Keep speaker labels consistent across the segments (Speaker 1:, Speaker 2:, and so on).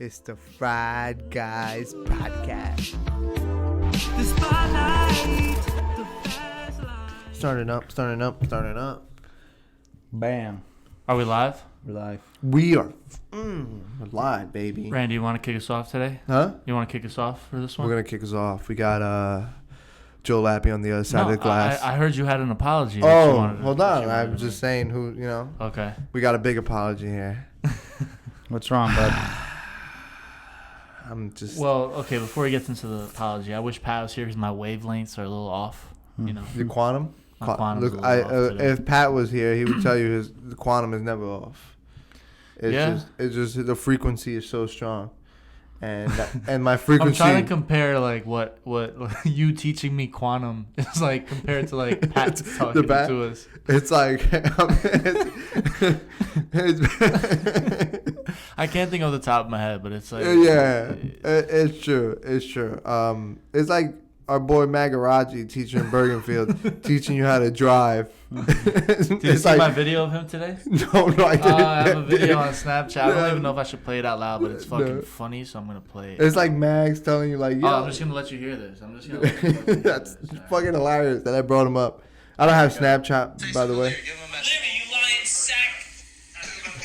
Speaker 1: It's the Fried Guys podcast.
Speaker 2: The spotlight, the fast light.
Speaker 1: Starting up.
Speaker 3: Bam.
Speaker 2: Are we live?
Speaker 3: We're live.
Speaker 1: We are live, baby.
Speaker 2: Randy, you want to kick us off today?
Speaker 1: Huh?
Speaker 2: You want to kick us off for this one?
Speaker 1: We're going to kick us off. We got Joe Lappy on the other side of the glass.
Speaker 2: I heard you had an apology.
Speaker 1: Hold on. I'm just saying who,
Speaker 2: Okay.
Speaker 1: We got a big apology here.
Speaker 3: What's wrong, bud?
Speaker 1: I'm just...
Speaker 2: Well, okay, before he gets into the apology, I wish Pat was here because my wavelengths are a little off, you know.
Speaker 1: The quantum?
Speaker 2: My quantum's
Speaker 1: Look,
Speaker 2: a little off today.
Speaker 1: if Pat was here, he would tell you the quantum is never off. It's just the frequency is so strong, and my frequency.
Speaker 2: I'm trying to compare like what you teaching me quantum is like compared to like Pat talking to us.
Speaker 1: It's like
Speaker 2: I can't think of the top of my head, but it's like
Speaker 1: it's true. It's like our boy Magaraji teaching in Bergenfield, teaching you how to drive.
Speaker 2: Did you see my video of him today?
Speaker 1: No, I didn't.
Speaker 2: I have a video on Snapchat. I don't even know if I should play it out loud, but it's fucking funny, so I'm going to play it.
Speaker 1: It's like Mags telling you like, yo.
Speaker 2: I'm just going to let you hear this.
Speaker 1: That's fucking hilarious that I brought him up. I don't have Snapchat, by the way.
Speaker 4: Libby, you lying sack.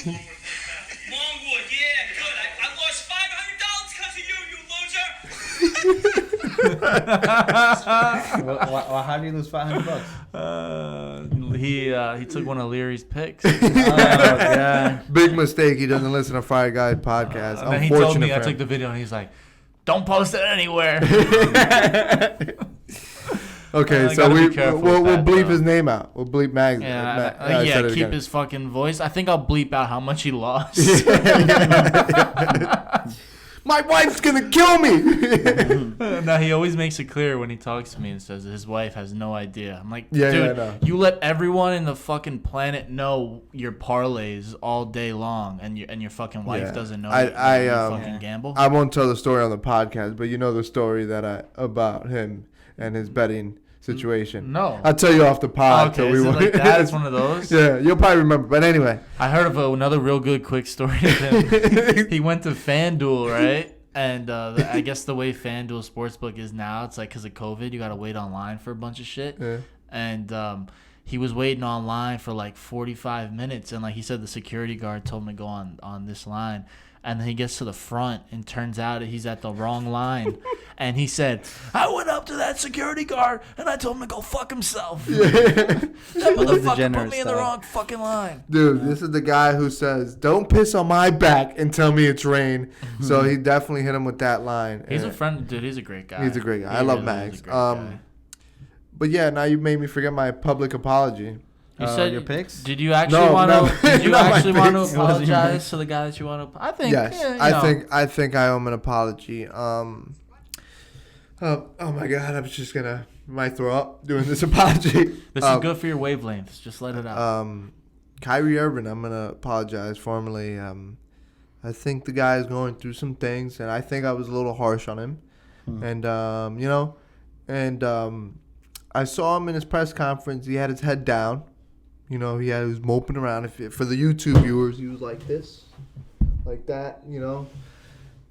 Speaker 4: Longwood, yeah, good. I lost $500 because of you loser.
Speaker 3: Well, how do you lose $500?
Speaker 2: He took one of Leary's picks.
Speaker 3: Yeah.
Speaker 1: Big mistake. He doesn't listen to Fire Guy podcast.
Speaker 2: And then he told me, I took the video, and he's like, don't post it anywhere.
Speaker 1: Okay, so we'll bleep his name out. We'll bleep Mags.
Speaker 2: Keep his fucking voice. I think I'll bleep out how much he lost.
Speaker 1: My wife's gonna kill me.
Speaker 2: No, he always makes it clear when he talks to me and says that his wife has no idea. I'm like, dude,
Speaker 1: no.
Speaker 2: You let everyone in the fucking planet know your parlays all day long, and your fucking wife doesn't know. You fucking gamble.
Speaker 1: I won't tell the story on the podcast, but you know the story about him and his betting situation.
Speaker 2: No,
Speaker 1: I'll tell you off the pod.
Speaker 2: Okay, is it like that? It's one of those.
Speaker 1: Yeah, you'll probably remember. But anyway,
Speaker 2: I heard of another real good quick story of him. He went to FanDuel, right? And I guess the way FanDuel Sportsbook is now, it's like because of COVID, you got to wait online for a bunch of shit.
Speaker 1: Yeah.
Speaker 2: And he was waiting online for like 45 minutes. And like he said, the security guard told him to go on this line. And then he gets to the front and turns out he's at the wrong line. And he said, I went up to that security guard and I told him to go fuck himself. That motherfucker put me in the wrong fucking line.
Speaker 1: Dude, this is the guy who says, don't piss on my back and tell me it's rain. So he definitely hit him with that line.
Speaker 2: He's a friend. Dude, he's a great guy.
Speaker 1: He's a great guy. I love Mags. But yeah, now you made me forget my public apology.
Speaker 2: You said
Speaker 3: your picks?
Speaker 2: Did you actually want to? Did you actually want to
Speaker 3: picks.
Speaker 2: apologize to the guy that you want to? I think.
Speaker 1: Yes,
Speaker 2: Yeah,
Speaker 1: I think I owe him an apology. Oh my God, I'm just might throw up doing this apology.
Speaker 2: This is good for your wavelengths. Just let it out.
Speaker 1: Kyrie Irving, I'm gonna apologize formally. I think the guy is going through some things, and I think I was a little harsh on him. And I saw him in his press conference. He had his head down. He was moping around. For the YouTube viewers, he was like this, like that,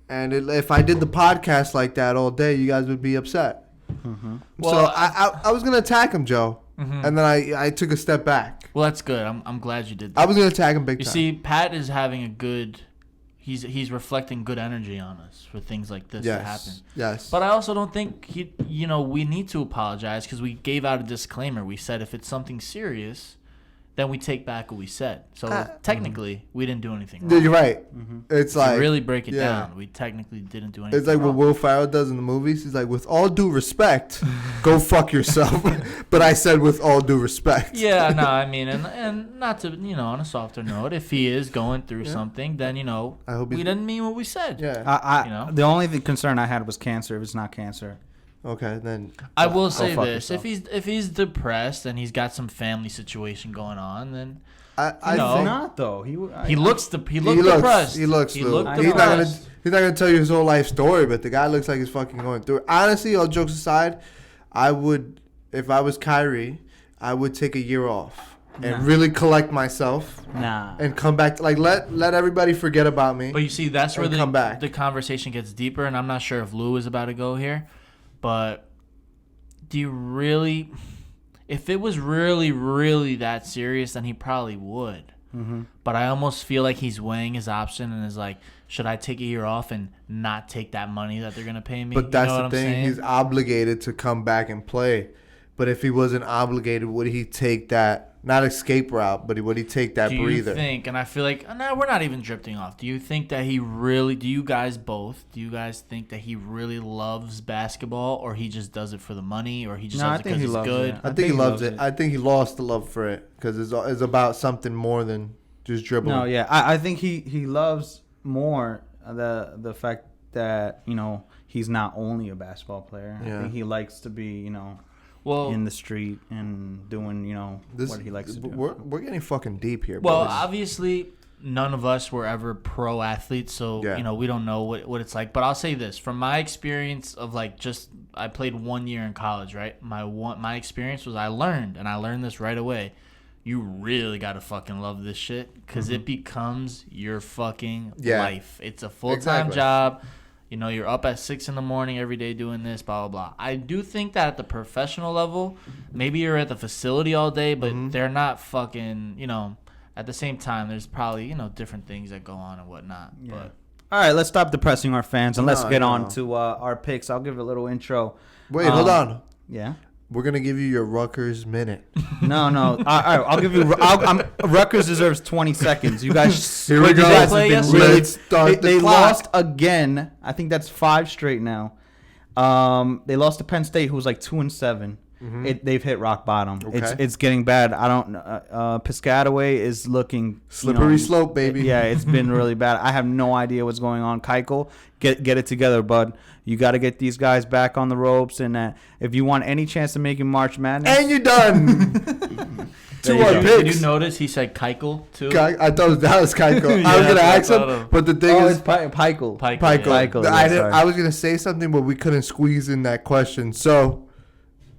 Speaker 1: And if I did the podcast like that all day, you guys would be upset.
Speaker 2: Mm-hmm.
Speaker 1: So I was gonna attack him, Joe, and then I took a step back.
Speaker 2: Well, that's good. I'm glad you did that.
Speaker 1: I was gonna attack him big time.
Speaker 2: You see, Pat is having a good. He's reflecting good energy on us for things like this to happen.
Speaker 1: Yes.
Speaker 2: But I also don't think we need to apologize because we gave out a disclaimer. We said if it's something serious, then we take back what we said. So technically, we didn't do anything wrong.
Speaker 1: You're right. It's like
Speaker 2: to really break it down, we technically didn't do anything.
Speaker 1: It's like
Speaker 2: wrong.
Speaker 1: what Will Ferrell does in the movies. He's like, with all due respect, go fuck yourself. But I said with all due respect.
Speaker 2: Yeah, no, I mean, and not to on a softer note, if he is going through something, then
Speaker 1: I hope
Speaker 2: we didn't mean what we said.
Speaker 1: Yeah.
Speaker 3: The only concern I had was cancer. If it's not cancer.
Speaker 1: Okay, then
Speaker 2: I will say this:
Speaker 3: yourself.
Speaker 2: if he's depressed and he's got some family situation going on, then
Speaker 1: I
Speaker 3: He's not though. He
Speaker 2: looks depressed.
Speaker 1: He looks
Speaker 2: depressed.
Speaker 1: He's not gonna tell you his whole life story, but the guy looks like he's fucking going through it. Honestly, all jokes aside, I would, if I was Kyrie, I would take a year off. and
Speaker 3: Nah.
Speaker 1: really collect myself
Speaker 3: Nah.
Speaker 1: and come back. Like let everybody forget about me.
Speaker 2: But you see, that's where
Speaker 1: And come back.
Speaker 2: the conversation gets deeper, and I'm not sure if Lou is about to go here, but do you really? If it was really, really that serious, then he probably would.
Speaker 3: Mm-hmm.
Speaker 2: But I almost feel like he's weighing his option and is like, should I take a year off and not take that money that they're gonna pay me?
Speaker 1: But that's
Speaker 2: you know
Speaker 1: the
Speaker 2: what I'm
Speaker 1: thing.
Speaker 2: saying?
Speaker 1: He's obligated to come back and play. But if he wasn't obligated, would he take that, not escape route, but would he take that
Speaker 2: Do
Speaker 1: breather?
Speaker 2: you think, and I feel like, no, we're not even drifting off. Do you think that he really, do you guys think that he really loves basketball, or he just does it for the money, or he just
Speaker 3: No,
Speaker 2: does
Speaker 3: I
Speaker 2: it
Speaker 3: think
Speaker 2: because
Speaker 3: he
Speaker 2: he's
Speaker 3: loves
Speaker 2: good?
Speaker 3: it.
Speaker 1: I think he loves it. I think he lost the love for it because it's about something more than just dribbling.
Speaker 3: No, yeah, I think he loves more the fact that he's not only a basketball player.
Speaker 1: Yeah.
Speaker 3: I think he likes to be
Speaker 2: Well,
Speaker 3: in the street and doing what he likes to do.
Speaker 1: We're getting fucking deep here.
Speaker 2: well,
Speaker 1: boys.
Speaker 2: obviously, none of us were ever pro athletes, so
Speaker 1: Yeah.
Speaker 2: we don't know what it's like. But I'll say this from my experience of I played 1 year in college, right? My experience was I learned this right away. You really gotta fucking love this shit because it becomes your fucking life. It's a full-time
Speaker 1: Exactly.
Speaker 2: job. You're up at 6 a.m. every day doing this, blah, blah, blah. I do think that at the professional level, maybe you're at the facility all day, but they're not fucking, at the same time, there's probably, different things that go on and whatnot.
Speaker 3: Yeah.
Speaker 2: But
Speaker 3: All right, let's stop depressing our fans and let's
Speaker 1: No,
Speaker 3: get
Speaker 1: no.
Speaker 3: on to our picks. I'll give a little intro.
Speaker 1: Wait, hold on.
Speaker 3: Yeah.
Speaker 1: We're gonna give you your Rutgers minute.
Speaker 3: No. All right, I'll give you. Rutgers deserves 20 seconds. You guys,
Speaker 1: Here we
Speaker 3: you
Speaker 1: go.
Speaker 3: guys
Speaker 2: Play
Speaker 3: have been
Speaker 2: yesterday?
Speaker 3: really.
Speaker 1: Let's start the
Speaker 3: They
Speaker 1: clock.
Speaker 3: lost again. I think that's 5 straight now. They lost to Penn State, who was like 2-7. They've hit rock bottom.
Speaker 1: Okay.
Speaker 3: It's getting bad. I don't. Piscataway is looking
Speaker 1: Slippery slope, baby.
Speaker 3: Yeah, it's been really bad. I have no idea what's going on. Keuchel, get it together, bud. You got to get these guys back on the ropes, and if you want any chance of making March Madness,
Speaker 1: And you're done.
Speaker 3: There
Speaker 1: Two
Speaker 3: you
Speaker 1: more
Speaker 3: go.
Speaker 2: did
Speaker 1: picks.
Speaker 2: you notice he said Keuchel too?
Speaker 1: I thought that was Keuchel.
Speaker 2: Yeah,
Speaker 1: I was gonna
Speaker 2: that's
Speaker 1: ask
Speaker 2: what I thought
Speaker 1: him,
Speaker 2: of.
Speaker 1: but the thing
Speaker 3: oh,
Speaker 1: is,
Speaker 3: it's Keuchel.
Speaker 2: Keuchel.
Speaker 1: Keuchel.
Speaker 3: yeah,
Speaker 1: I
Speaker 3: sorry.
Speaker 1: was gonna say something, but we couldn't squeeze in that question, so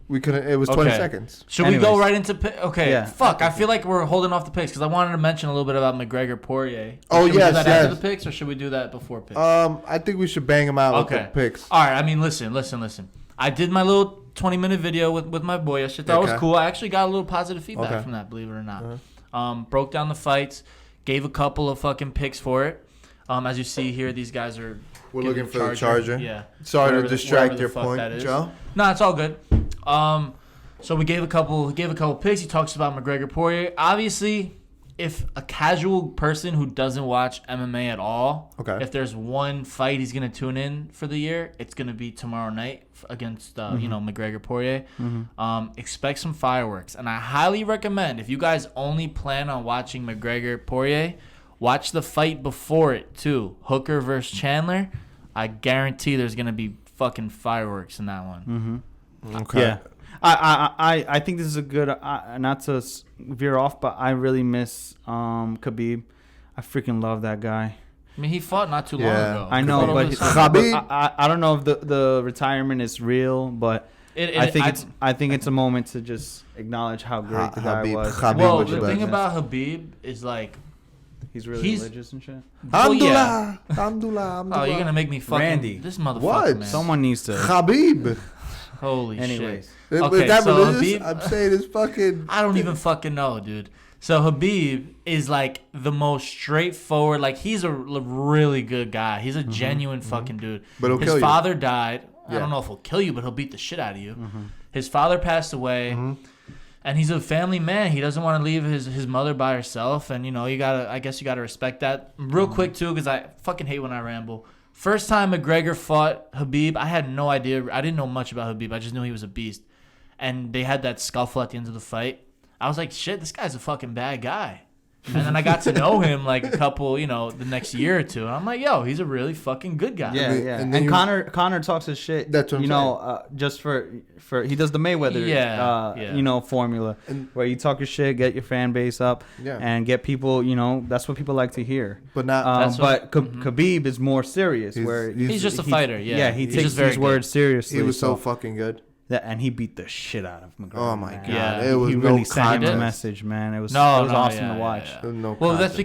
Speaker 1: we couldn't. It was 20
Speaker 2: Okay.
Speaker 1: seconds.
Speaker 2: Should we go
Speaker 3: Anyways.
Speaker 2: right into okay?
Speaker 3: Yeah.
Speaker 2: Fuck, I feel like we're holding off the picks because I wanted to mention a little bit about McGregor Poirier.
Speaker 1: Oh,
Speaker 2: should we
Speaker 1: yes,
Speaker 2: do that
Speaker 1: yes.
Speaker 2: after the picks or should we do that before picks?
Speaker 1: I think we should bang him out with
Speaker 2: Okay.
Speaker 1: the picks.
Speaker 2: All right. I mean, listen. I did my little 20-minute video with my boy. I thought it was
Speaker 1: Okay.
Speaker 2: cool. I actually got a little positive feedback
Speaker 1: Okay.
Speaker 2: from that, believe it or not. Broke down the fights, gave a couple of fucking picks for it. As you see here, these guys are.
Speaker 1: We're
Speaker 2: giving
Speaker 1: looking for the Charger.
Speaker 2: Yeah.
Speaker 1: Sorry
Speaker 2: Wherever
Speaker 1: to
Speaker 2: the-
Speaker 1: distract
Speaker 2: wherever the
Speaker 1: your
Speaker 2: fuck
Speaker 1: point,
Speaker 2: that is.
Speaker 1: Joe.
Speaker 2: No, it's all good. So we gave a couple picks. He talks about McGregor Poirier. Obviously, if a casual person who doesn't watch MMA at all,
Speaker 1: Okay.
Speaker 2: if there's one fight he's gonna tune in for the year, it's gonna be tomorrow night against McGregor Poirier. Expect some fireworks, and I highly recommend if you guys only plan on watching McGregor Poirier, watch the fight before it too. Hooker versus Chandler. I guarantee there's gonna be fucking fireworks in that one.
Speaker 1: Okay.
Speaker 3: Yeah. I think this is a good not to veer off, but I really miss Khabib. I freaking love that guy.
Speaker 2: I mean, he fought not too long
Speaker 1: Yeah.
Speaker 2: ago.
Speaker 3: I
Speaker 2: He
Speaker 3: know,
Speaker 2: fought over
Speaker 3: but
Speaker 2: the summer.
Speaker 1: Khabib-
Speaker 3: I don't know if the retirement is real, but I think it's a moment to just acknowledge how great the guy
Speaker 1: Habib-
Speaker 3: was.
Speaker 1: Habib
Speaker 2: Well,
Speaker 1: was
Speaker 2: the
Speaker 1: the
Speaker 2: thing
Speaker 1: best.
Speaker 2: about Habib is like,
Speaker 3: he's really
Speaker 2: he's-
Speaker 3: religious and shit.
Speaker 2: well, yeah.
Speaker 1: Alhamdulillah.
Speaker 2: Oh, you're gonna make me fucking
Speaker 3: Randy.
Speaker 2: this motherfucker,
Speaker 1: What?
Speaker 2: man.
Speaker 3: Someone needs to.
Speaker 1: Khabib.
Speaker 2: Holy
Speaker 3: Anyways.
Speaker 2: shit.
Speaker 1: Is
Speaker 2: Okay,
Speaker 1: that
Speaker 2: so
Speaker 1: religious?
Speaker 2: Habib,
Speaker 1: I'm saying it's fucking.
Speaker 2: I don't even fucking know, dude. So Habib is like the most straightforward. Like he's a really good guy. He's a genuine fucking dude.
Speaker 1: But he'll
Speaker 2: his
Speaker 1: kill you.
Speaker 2: father died. I
Speaker 1: Yeah.
Speaker 2: don't know if he'll kill you, but he'll beat the shit out of you. His father passed away. And he's a family man. He doesn't want to leave his mother by herself. And, I guess you got to respect that. Real quick, too, because I fucking hate when I ramble. First time McGregor fought Habib, I had no idea. I didn't know much about Habib. I just knew he was a beast. And they had that scuffle at the end of the fight. I was like, shit, this guy's a fucking bad guy. And then I got to know him like a couple, the next year or two. And I'm like, yo, he's a really fucking good guy.
Speaker 3: Yeah,
Speaker 1: then-
Speaker 3: yeah.
Speaker 1: and
Speaker 3: And,
Speaker 1: then you-
Speaker 3: Connor talks his shit.
Speaker 1: That's what I'm
Speaker 3: just for he does the Mayweather,
Speaker 2: Yeah.
Speaker 3: formula
Speaker 1: And-
Speaker 3: where you talk your shit, get your fan base up,
Speaker 1: Yeah.
Speaker 3: and get people. That's what people like to hear.
Speaker 1: But not.
Speaker 2: That's what-
Speaker 3: Khabib is more serious.
Speaker 1: He's-
Speaker 3: where
Speaker 1: he's
Speaker 2: just a fighter, yeah.
Speaker 3: he
Speaker 2: He's
Speaker 3: takes
Speaker 2: just very
Speaker 3: these
Speaker 2: good.
Speaker 3: words seriously.
Speaker 1: he was so fucking good.
Speaker 3: and he beat the shit out of McGregor.
Speaker 1: Oh my
Speaker 3: man.
Speaker 1: god,
Speaker 2: Yeah,
Speaker 1: it was
Speaker 3: he
Speaker 1: no
Speaker 3: really sent him a
Speaker 1: contest.
Speaker 3: message, man. It was
Speaker 2: No,
Speaker 3: awesome to watch.
Speaker 1: There was no
Speaker 2: Well,
Speaker 1: contest.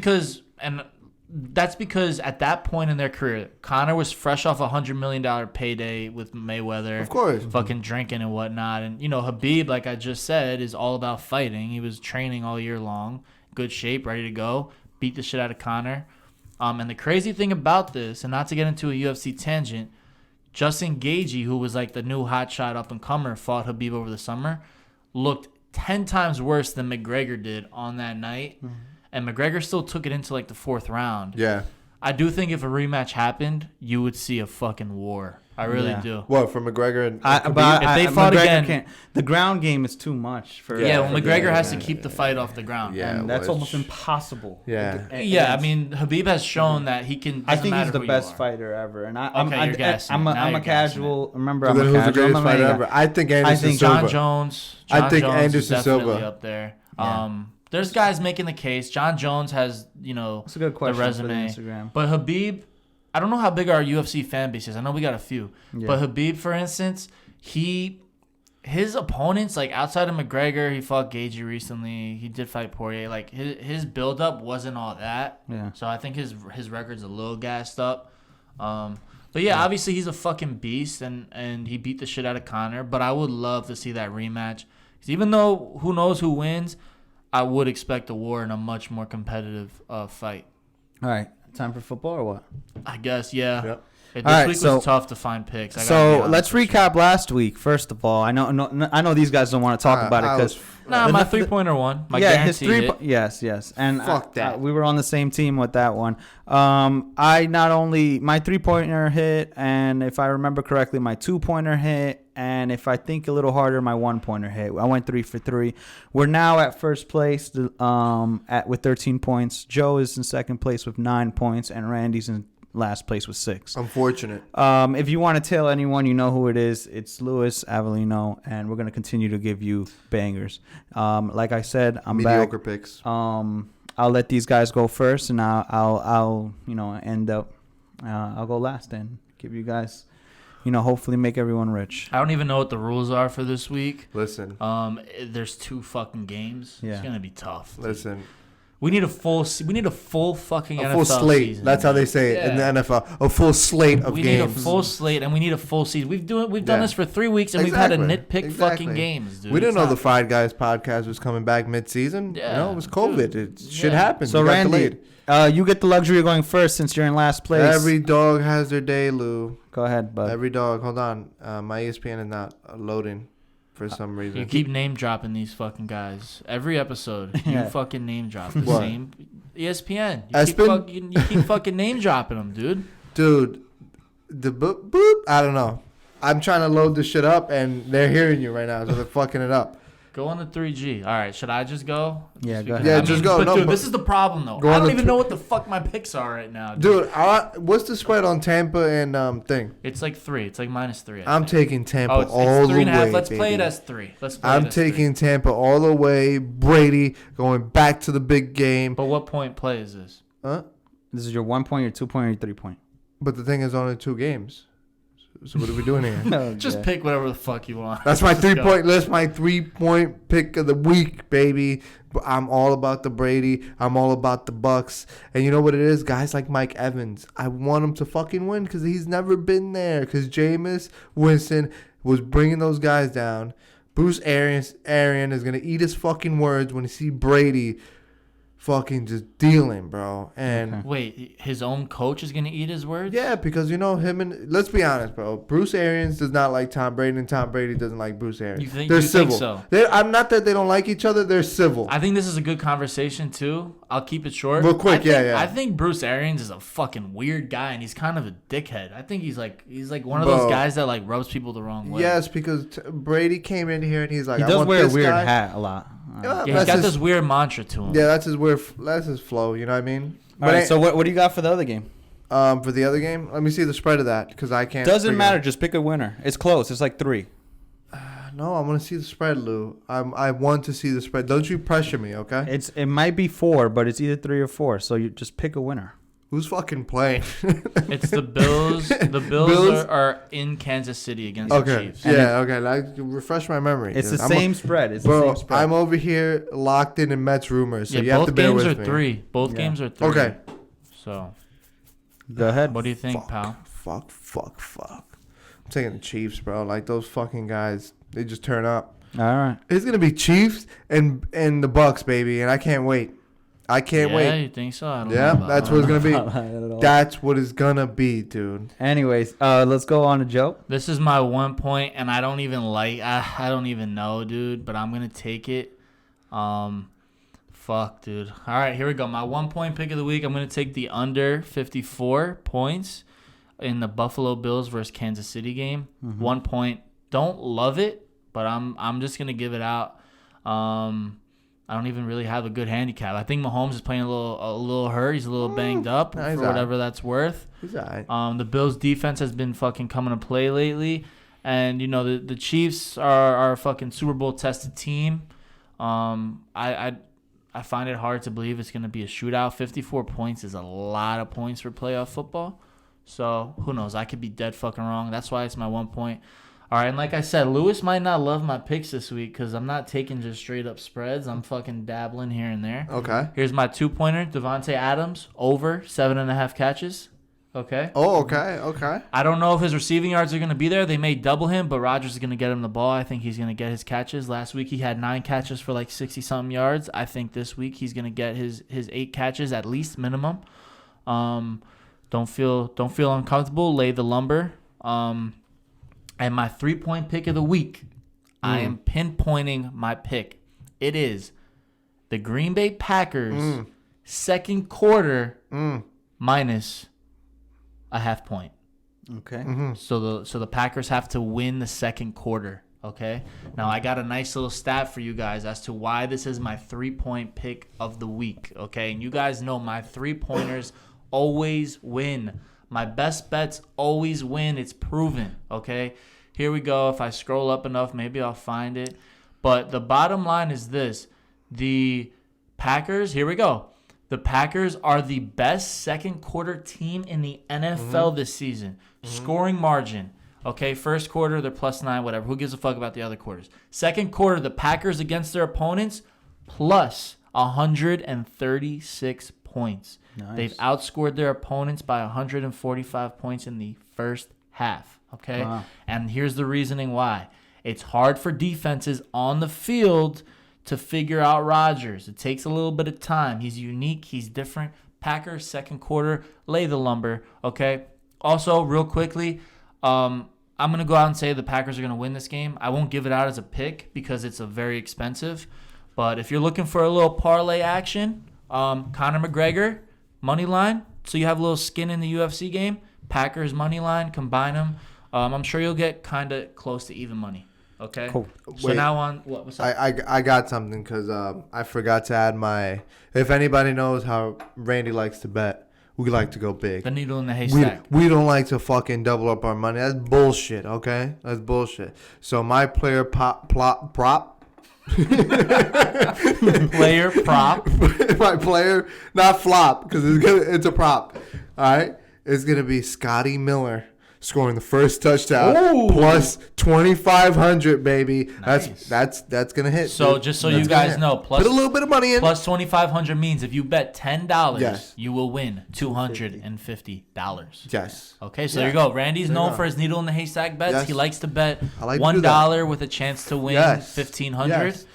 Speaker 2: that's because at that point in their career, Conor was fresh off a $100 million payday with Mayweather.
Speaker 1: Of course.
Speaker 2: Fucking drinking and whatnot. And, Habib, like I just said, is all about fighting. He was training all year long, good shape, ready to go, beat the shit out of Conor. And the crazy thing about this, and not to get into a UFC tangent, Justin Gaethje, who was like the new hotshot up-and-comer, fought Habib over the summer, looked 10 times worse than McGregor did on that night. Mm-hmm. And McGregor still took it into like the 4th round.
Speaker 1: Yeah.
Speaker 2: I do think if a rematch happened, you would see a fucking war. I really do.
Speaker 1: What, for McGregor and
Speaker 3: But
Speaker 2: If they fought
Speaker 3: McGregor
Speaker 2: again-
Speaker 3: can't. The ground game is too much for.
Speaker 2: Yeah, well, McGregor
Speaker 1: yeah,
Speaker 2: has to
Speaker 1: yeah,
Speaker 2: keep the fight off the ground.
Speaker 1: Yeah.
Speaker 3: and that's
Speaker 1: well,
Speaker 3: almost impossible.
Speaker 1: Yeah.
Speaker 2: Yeah, I mean, Habib has shown that he can.
Speaker 3: I
Speaker 2: doesn't
Speaker 3: think he's
Speaker 2: matter
Speaker 3: the
Speaker 2: who you
Speaker 3: best
Speaker 2: are.
Speaker 3: fighter ever, and
Speaker 2: you're gassing it. Now
Speaker 3: I'm
Speaker 2: you're
Speaker 3: a casual. Remember,
Speaker 1: So
Speaker 3: I'm
Speaker 1: then
Speaker 3: a
Speaker 1: who's the
Speaker 3: casual
Speaker 1: greatest fighter
Speaker 3: MMA guy.
Speaker 1: ever? I think Anderson
Speaker 3: think
Speaker 1: Silva.
Speaker 2: John Jones.
Speaker 1: I
Speaker 2: John
Speaker 1: think
Speaker 2: Jones
Speaker 1: Anderson
Speaker 2: is definitely
Speaker 1: Silva.
Speaker 2: up there.
Speaker 3: Yeah.
Speaker 2: There's guys making the case. John Jones has,
Speaker 3: That's a good question.
Speaker 2: the resume.
Speaker 3: For the Instagram.
Speaker 2: But Habib, I don't know how big our UFC fan base is. I know we got a few.
Speaker 3: Yeah.
Speaker 2: But Habib, for instance, his opponents, like outside of McGregor, he fought Gaethje recently. He did fight Poirier. Like his build up wasn't all that.
Speaker 3: Yeah.
Speaker 2: So I think his record's a little gassed up. But yeah, obviously he's a fucking beast, and he beat the shit out of Conor. But I would love to see that rematch. 'Cause even though who knows who wins, I would expect a war and a much more competitive fight.
Speaker 3: All right, time for football or what?
Speaker 2: I guess, yeah.
Speaker 1: Yep.
Speaker 2: This
Speaker 3: All right,
Speaker 2: week
Speaker 3: so-
Speaker 2: was tough to find picks. I gotta be
Speaker 3: So
Speaker 2: honest
Speaker 3: let's
Speaker 2: with you.
Speaker 3: recap last week. First of all, I know these guys don't want to talk about it because
Speaker 2: Nah, my 3-pointer one. My guaranteed hit.
Speaker 3: Yes, and
Speaker 1: Fuck that.
Speaker 3: we were on the same team with that one. I not only my 3-pointer hit, and if I remember correctly, my 2-pointer hit, and if I think a little harder, my 1-pointer hit. I went 3 for 3. We're now at first place, with 13 points. Joe is in second place with 9 points, and Randy's in last place with 6.
Speaker 1: Unfortunate.
Speaker 3: If you want to tell anyone, you know who it is. It's Luis Avellino, and we're gonna continue to give you bangers. Like I said, I'm
Speaker 1: Mediocre
Speaker 3: back.
Speaker 1: picks.
Speaker 3: I'll let these guys go first, and I'll end up. I'll go last and give you guys, hopefully make everyone rich.
Speaker 2: I don't even know what the rules are for this week.
Speaker 1: Listen.
Speaker 2: There's 2 fucking games.
Speaker 3: Yeah.
Speaker 2: It's gonna be tough.
Speaker 1: Listen.
Speaker 2: We need a full fucking
Speaker 1: A
Speaker 2: NFL
Speaker 1: full slate.
Speaker 2: season.
Speaker 1: That's how they say it in the NFL. A full slate of
Speaker 2: we
Speaker 1: games.
Speaker 2: need a full slate, and we need a full season. We've done
Speaker 1: Yeah.
Speaker 2: this for 3 weeks, and we've had to
Speaker 1: Exactly.
Speaker 2: nitpick
Speaker 1: Exactly.
Speaker 2: fucking games, dude.
Speaker 1: We didn't
Speaker 2: It's
Speaker 1: know
Speaker 2: not-
Speaker 1: the Fried Guys podcast was coming back mid-season.
Speaker 2: Yeah,
Speaker 1: It was COVID.
Speaker 2: dude.
Speaker 1: Shit
Speaker 2: Yeah.
Speaker 1: happened.
Speaker 3: So
Speaker 1: You got
Speaker 3: Randy,
Speaker 1: delayed.
Speaker 3: you get the luxury of going first since you're in last place.
Speaker 1: Every dog has their day, Lou.
Speaker 3: Go ahead, bud.
Speaker 1: Every dog. Hold on. My ESPN is not loading for some reason.
Speaker 2: You keep name dropping these fucking guys every episode. You
Speaker 3: Yeah.
Speaker 2: fucking name drop the
Speaker 1: What?
Speaker 2: same ESPN. You
Speaker 1: Espen?
Speaker 2: keep fucking name dropping them, dude.
Speaker 1: Dude, the boop. I don't know. I'm trying to load this shit up, and they're hearing you right now, so they're fucking it up.
Speaker 2: Go on the 3G. All right, should I just go?
Speaker 3: Yeah,
Speaker 2: Just
Speaker 3: go
Speaker 2: because-
Speaker 3: ahead.
Speaker 1: Yeah,
Speaker 2: I mean,
Speaker 1: just go.
Speaker 2: But
Speaker 1: No,
Speaker 2: dude,
Speaker 1: but-
Speaker 2: this is the problem though.
Speaker 1: Go
Speaker 2: I
Speaker 1: on
Speaker 2: don't
Speaker 1: the
Speaker 2: even know what the fuck my picks are right now,
Speaker 1: Dude, what's the spread on Tampa and thing?
Speaker 2: It's like 3. It's like -3. I
Speaker 1: I'm
Speaker 2: think.
Speaker 1: taking Tampa
Speaker 2: Oh, it's
Speaker 1: all
Speaker 2: 3.5.
Speaker 1: the way.
Speaker 2: Let's play it
Speaker 1: baby.
Speaker 2: as 3. Let's play
Speaker 1: I'm
Speaker 2: it as 3.
Speaker 1: taking Tampa all the way. Brady going back to the big game.
Speaker 2: But what point play is this?
Speaker 1: Huh?
Speaker 3: This is your 1 point, your 2 point, or your 3 point.
Speaker 1: But the thing is, only 2 games. So what are we doing here?
Speaker 3: No,
Speaker 2: Just
Speaker 3: yeah.
Speaker 2: pick whatever the fuck you want.
Speaker 1: That's my
Speaker 2: Let's go.
Speaker 1: 3-point list. My 3-point pick of the week, baby. But I'm all about the Brady. I'm all about the Bucks. And you know what it is? Guys like Mike Evans. I want him to fucking win because he's never been there. Because Jameis Winston was bringing those guys down. Bruce Arians is going to eat his fucking words when he see Brady fucking just dealing, bro. And
Speaker 3: Okay.
Speaker 2: Wait, his own coach is gonna eat his words?
Speaker 1: yeah, because him and let's be honest, bro. Bruce Arians does not like Tom Brady, and Tom Brady doesn't like Bruce Arians.
Speaker 2: You think-
Speaker 1: they're
Speaker 2: you think
Speaker 1: civil.
Speaker 2: so?
Speaker 1: I'm not that they don't like each other. They're civil.
Speaker 2: I think this is a good conversation too. I'll keep it short.
Speaker 1: Real quick,
Speaker 2: I think,
Speaker 1: yeah.
Speaker 2: I think Bruce Arians is a fucking weird guy, and he's kind of a dickhead. I think he's like one of
Speaker 1: Bro.
Speaker 2: those guys that like rubs people the wrong way.
Speaker 1: Yes, because Brady came in here and he's like,
Speaker 3: He
Speaker 1: I
Speaker 3: does
Speaker 1: want
Speaker 3: wear a
Speaker 1: this
Speaker 3: weird
Speaker 1: guy.
Speaker 3: hat a lot.
Speaker 1: Yeah,
Speaker 2: Yeah, he's
Speaker 1: that's
Speaker 2: got
Speaker 1: his-
Speaker 2: this weird mantra to him.
Speaker 1: Yeah, that's his flow. You know what I mean?
Speaker 3: All right, so what do you got for the other game?
Speaker 1: for the other game, let me see the spread of that because I can't.
Speaker 3: Doesn't
Speaker 1: figure
Speaker 3: matter.
Speaker 1: it
Speaker 3: Just pick a winner. It's close. It's like 3.
Speaker 1: out. No, I want to see the spread, Lou. I want to see the spread. Don't you pressure me, okay?
Speaker 3: It might be 4, but it's either 3 or 4. So you just pick a winner.
Speaker 1: Who's fucking playing?
Speaker 2: It's the Bills. The Bills are in Kansas City against the
Speaker 1: Okay.
Speaker 2: Chiefs.
Speaker 1: Yeah. Okay. Like, refresh my memory.
Speaker 3: It's the
Speaker 1: dude.
Speaker 3: same spread. It's the
Speaker 1: Bro,
Speaker 3: same spread.
Speaker 1: I'm over here locked in Mets rumors, so
Speaker 2: Yeah,
Speaker 1: you have to
Speaker 2: both
Speaker 1: bear
Speaker 2: games
Speaker 1: with
Speaker 2: are
Speaker 1: me.
Speaker 2: 3. Both
Speaker 3: Yeah.
Speaker 2: games are 3.
Speaker 1: Okay.
Speaker 2: So,
Speaker 3: Go ahead.
Speaker 2: what do you think,
Speaker 1: Fuck,
Speaker 2: pal?
Speaker 1: fuck. I'm taking the Chiefs, bro. Like those fucking guys, they just turn up.
Speaker 3: All right.
Speaker 1: It's gonna be Chiefs and the Bucks, baby, and I can't wait. I can't
Speaker 2: Yeah,
Speaker 1: wait.
Speaker 2: you think so? I don't
Speaker 1: Yeah,
Speaker 2: know about
Speaker 1: that's
Speaker 2: that.
Speaker 1: what it's gonna be.
Speaker 3: That's
Speaker 1: That's what it's gonna be, dude.
Speaker 3: Anyways, let's go on to Joe.
Speaker 2: This is my 1 point, and I don't even I don't even know, dude. But I'm gonna take it. Fuck, dude. All right, here we go. My 1 point pick of the week. I'm gonna take the under 54 points in the Buffalo Bills versus Kansas City game. 1 point. Don't love it, but I'm just gonna give it out. I don't even really have a good handicap. I think Mahomes is playing a little hurt. He's a little banged up
Speaker 1: Nah, he's
Speaker 2: for whatever that's worth.
Speaker 1: He's alright.
Speaker 2: The Bills' defense has been fucking coming to play lately, and you know the Chiefs are a fucking Super Bowl tested team. I find it hard to believe it's gonna be a shootout. 54 points is a lot of points for playoff football. So who knows? I could be dead fucking wrong. That's why it's my 1 point. All right, and like I said, Lewis might not love my picks this week because I'm not taking just straight up spreads. I'm fucking dabbling here and there.
Speaker 1: Okay.
Speaker 2: Here's my 2-pointer: Devontae Adams over 7.5 catches. Okay.
Speaker 1: Oh, okay.
Speaker 2: I don't know if his receiving yards are going to be there. They may double him, but Rodgers is going to get him the ball. I think he's going to get his catches. Last week he had 9 catches for like 60-something yards. I think this week he's going to get his 8 catches at least minimum. Don't feel uncomfortable. Lay the lumber. And my 3-point pick of the week, I am pinpointing my pick. It is the Green Bay Packers second quarter minus a half point.
Speaker 3: Okay.
Speaker 2: So the Packers have to win the second quarter. Okay. Now I got a nice little stat for you guys as to why this is my 3-point pick of the week. Okay, and you guys know my 3-pointers always win. My best bets always win. It's proven. Okay. Here we go. If I scroll up enough, maybe I'll find it. But the bottom line is this: the Packers. Here we go. The Packers are the best second quarter team in the NFL this season. Scoring margin. Okay, first quarter, they're +9, whatever. Who gives a fuck about the other quarters? Second quarter, the Packers against their opponents, plus 136 points.
Speaker 3: Nice.
Speaker 2: They've outscored their opponents by 145 points in the first half. Okay?
Speaker 3: Wow.
Speaker 2: And here's the reasoning why. It's hard for defenses on the field to figure out Rodgers. It takes a little bit of time. He's unique. He's different. Packers, second quarter, lay the lumber. Okay? Also, real quickly, I'm going to go out and say the Packers are going to win this game. I won't give it out as a pick because it's a very expensive. But if you're looking for a little parlay action, Conor McGregor, money line. So you have a little skin in the UFC game. Packers, money line, combine them. I'm sure you'll get kind of close to even money. Okay?
Speaker 3: Cool.
Speaker 2: So
Speaker 1: Wait.
Speaker 2: now on, what's up?
Speaker 1: I got something because I forgot to add my. If anybody knows how Randy likes to bet, we like to go big.
Speaker 2: The needle in the
Speaker 1: We,
Speaker 2: haystack.
Speaker 1: we don't like to fucking double up our money. That's bullshit, okay? That's bullshit. So my player prop.
Speaker 2: Player prop.
Speaker 1: My player, not flop, because it's a prop. All right? It's going to be Scotty Miller scoring the first touchdown.
Speaker 2: Ooh.
Speaker 1: Plus 2,500, baby.
Speaker 2: Nice.
Speaker 1: That's going to hit.
Speaker 2: So
Speaker 1: dude.
Speaker 2: just so
Speaker 1: That's
Speaker 2: you
Speaker 1: gonna
Speaker 2: guys
Speaker 1: hit.
Speaker 2: know,
Speaker 1: Put a little bit of money in.
Speaker 2: plus 2,500 means if you bet $10,
Speaker 1: Yes.
Speaker 2: you will win $250.
Speaker 1: Yes.
Speaker 2: Okay, so
Speaker 1: Yeah.
Speaker 2: there you go. Randy's
Speaker 1: There you
Speaker 2: known
Speaker 1: go.
Speaker 2: for his needle in the haystack bets.
Speaker 1: Yes.
Speaker 2: He likes to bet
Speaker 1: I like to do that.
Speaker 2: $1 with a chance to win
Speaker 1: Yes.
Speaker 2: $1,500.
Speaker 1: Yes.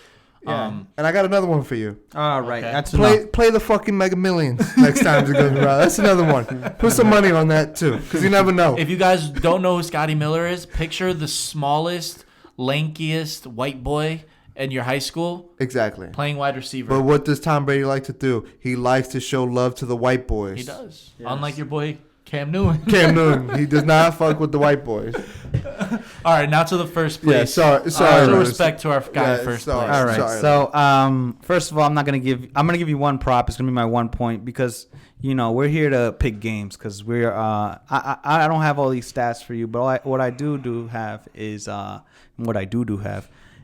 Speaker 1: Yeah. And I got another one for you.
Speaker 3: All right.
Speaker 2: Okay.
Speaker 3: That's enough.
Speaker 1: Play the fucking Mega Millions next time it goes around. That's another one. Put some money on that too, because you never know.
Speaker 2: If you guys don't know who Scotty Miller is, picture the smallest, lankiest white boy in your high school
Speaker 1: Exactly.
Speaker 2: playing wide receiver.
Speaker 1: But what does Tom Brady like to do? He likes to show love to the white boys.
Speaker 2: He does.
Speaker 3: Yes.
Speaker 2: Unlike your boy Cam Newton.
Speaker 1: Cam Newton, he does not fuck with the white boys.
Speaker 2: All right, now to the first place.
Speaker 1: Yeah, sorry.
Speaker 2: Show
Speaker 1: Lewis.
Speaker 2: respect to our guy
Speaker 1: Yeah,
Speaker 2: first
Speaker 1: sorry.
Speaker 2: place.
Speaker 3: All right.
Speaker 1: Sorry.
Speaker 3: So, first of all, I'm gonna give you one prop. It's gonna be my 1 point because we're here to pick games because we're I don't have all these stats for you, but what I do have is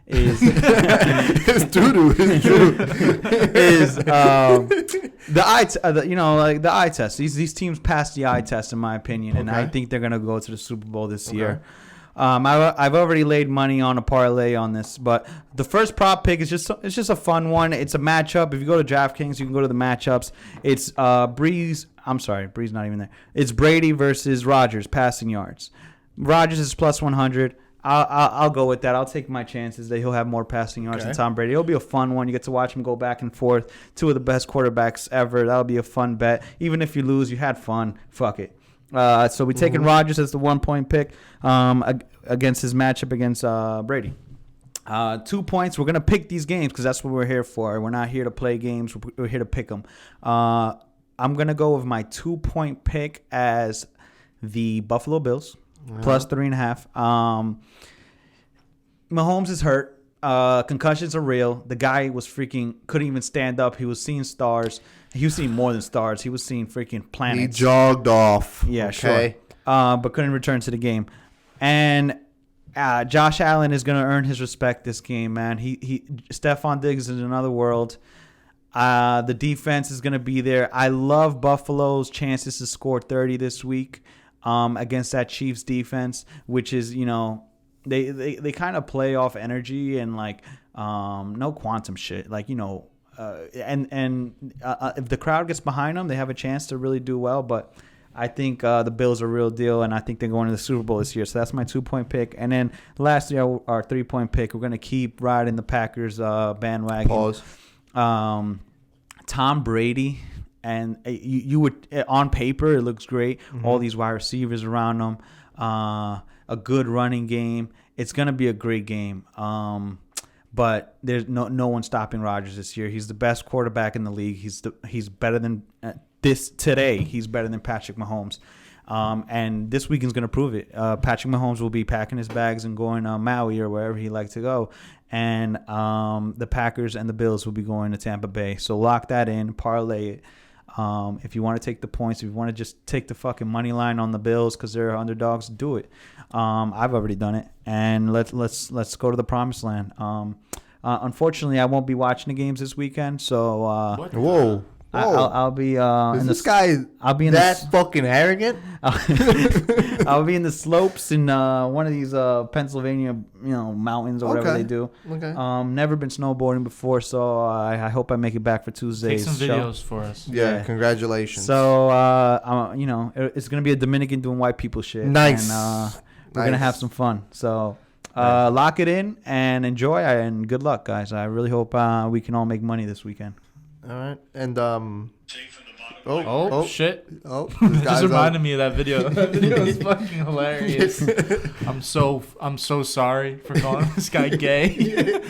Speaker 3: is
Speaker 1: It's doo-doo. It's doo-doo.
Speaker 3: is the eye test. These teams passed the eye test in my opinion, and I
Speaker 1: Okay.
Speaker 3: think they're gonna go to the Super Bowl this year. I've already laid money on a parlay on this, but the first prop pick is just a fun one. It's a matchup. If you go to DraftKings, you can go to the matchups. It's Breeze. I'm sorry, Breeze not even there. It's Brady versus Rodgers passing yards. Rodgers is plus 100. I'll go with that. I'll take my chances that he'll have more passing yards than Tom Brady. It'll be a fun one. You get to watch him go back and forth. Two of the best quarterbacks ever. That'll be a fun bet. Even if you lose, you had fun. Fuck it. So we're taking Rodgers as the 1-point pick against his matchup against Brady. 2 points. We're going to pick these games because that's what we're here for. We're not here to play games. We're here to pick them. I'm going to go with my 2-point pick as the Buffalo Bills. Plus 3.5. Mahomes is hurt. Concussions are real. The guy couldn't even stand up. He was seeing stars. He was seeing more than stars. He was seeing freaking planets.
Speaker 1: He jogged off.
Speaker 3: Yeah,
Speaker 1: okay.
Speaker 3: sure. But couldn't return to the game. And Josh Allen is going to earn his respect this game, man. Stephon Diggs is in another world. The defense is going to be there. I love Buffalo's chances to score 30 this week. Against that Chiefs defense, which is, they kind of play off energy and no quantum shit. If the crowd gets behind them, they have a chance to really do well. But I think the Bills are real deal, and I think they're going to the Super Bowl this year. So that's my 2-point pick. And then lastly, our 3-point pick. We're going to keep riding the Packers bandwagon.
Speaker 1: Pause.
Speaker 3: Tom Brady. And you would, on paper, it looks great. Mm-hmm. All these wide receivers around them, a good running game. It's gonna be a great game. But there's no one stopping Rodgers this year. He's the best quarterback in the league. He's better than today. He's better than Patrick Mahomes. And this weekend's gonna prove it. Patrick Mahomes will be packing his bags and going to Maui or wherever he likes to go. And the Packers and the Bills will be going to Tampa Bay. So lock that in, parlay it. If you want to take the points, if you want to just take the fucking money line on the Bills because they're underdogs, do it. I've already done it, and let's go to the promised land. Unfortunately, I won't be watching the games this weekend, so
Speaker 1: Whoa.
Speaker 3: I'll be
Speaker 1: Is this guy
Speaker 3: I'll be in
Speaker 1: that fucking arrogant?
Speaker 3: I'll be in the slopes in one of these Pennsylvania, mountains or whatever they do.
Speaker 1: Okay.
Speaker 3: Never been snowboarding before, so I hope I make it back for Tuesday's
Speaker 2: Take some
Speaker 3: show.
Speaker 2: videos for us.
Speaker 1: Yeah, congratulations.
Speaker 3: So it's gonna be a Dominican doing white people shit.
Speaker 1: Nice.
Speaker 3: And we're gonna have some fun. So lock it in and enjoy, and good luck, guys. I really hope we can all make money this weekend.
Speaker 1: All right. And
Speaker 2: Oh, shit.
Speaker 1: Oh,
Speaker 2: Just reminded me of that video. That video is fucking hilarious. I'm so sorry for calling this guy gay.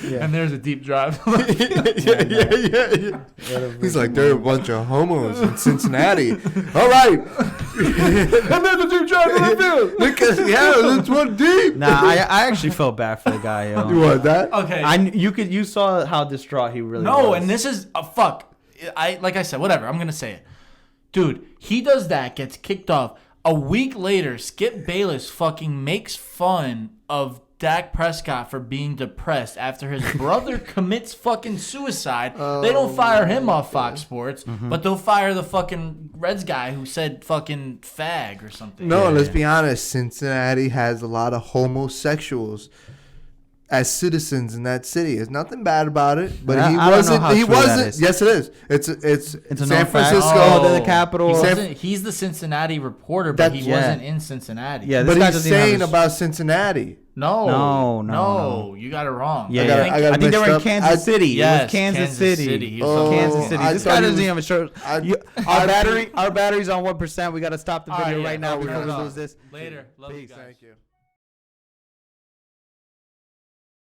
Speaker 3: Yeah.
Speaker 2: And there's a deep drive.
Speaker 1: yeah. He's like, there are a bunch of homos in Cincinnati. All right. And there's a deep drive in the field. Because, that's one deep.
Speaker 3: Nah, I actually felt bad for the guy, yo.
Speaker 1: You want that?
Speaker 2: Okay.
Speaker 3: You saw how distraught he really was.
Speaker 2: No, and this is a fuck. Like I said, whatever. I'm gonna say it. Dude, he does that, gets kicked off. A week later, Skip Bayless fucking makes fun of Dak Prescott for being depressed after his brother commits fucking suicide. They don't fire him off Fox Sports, but they'll fire the fucking Reds guy who said fucking fag or something.
Speaker 1: No, let's be honest. Cincinnati has a lot of homosexuals as citizens in that city. There's nothing bad about it, but he wasn't. He wasn't. Yes, it is. It's
Speaker 3: a
Speaker 1: San
Speaker 3: known fact.
Speaker 1: Francisco.
Speaker 3: Oh, they're the capital.
Speaker 2: He's the Cincinnati reporter, but he wasn't in Cincinnati.
Speaker 3: Yeah,
Speaker 1: But
Speaker 3: guy
Speaker 1: he's
Speaker 3: doesn't even have
Speaker 1: saying
Speaker 3: his-
Speaker 1: about Cincinnati.
Speaker 2: No, you got it wrong.
Speaker 3: Yeah,
Speaker 1: I
Speaker 3: think they were in
Speaker 1: messed up.
Speaker 3: Kansas City.
Speaker 2: Yes,
Speaker 3: it was Kansas City.
Speaker 2: He was
Speaker 3: Kansas City.
Speaker 1: I
Speaker 3: This
Speaker 1: thought
Speaker 3: guy
Speaker 1: he
Speaker 3: doesn't
Speaker 1: was-
Speaker 3: even show. Our battery's on 1%. We got to stop the video right now before we lose this.
Speaker 2: Later. Love you guys.
Speaker 1: Thank you.